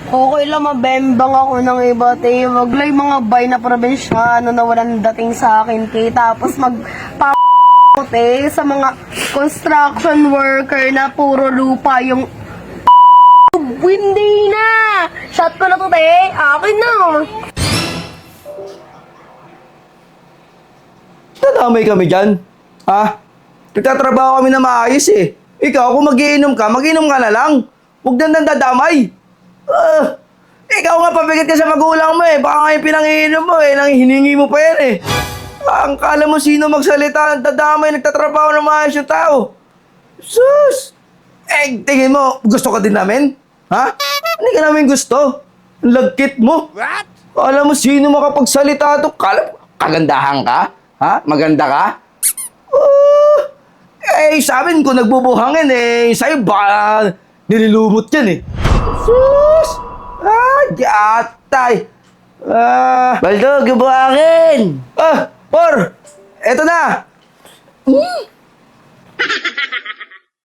Okay lang, mabembang ako ng iba, te. Wag lang yung mga bay na probinsyano na walang dating sa akin, te. Tapos te, sa mga construction worker na puro lupa yung hindi na! Shot ko na to, te. Akin na. Nadamay kami dyan. Ha? Nagtatrabaho kami na maayos eh. Ikaw, kung magiinom ka na lang. Huwag na dadamay. Ikaw nga pabigat ka sa magulang mo eh. Baka nga yung pinangiinom mo eh. Hiningi mo pa yan eh. Ang kala mo sino magsalita, dadamay, nagtatrabaho na maayos yung tao. Sus! Tingin mo, gusto ka din namin? Ha? Hindi ka namin gusto. Ang lagkit mo. What? Kala mo sino makapagsalita to? Kagandahan ka? Ha? Maganda ka? Sa amin kung nagbubuhangin eh, sa'yo baka nililumot yan eh. Sus! Yatay! Baldog, yung buhangin! Por! Eto na!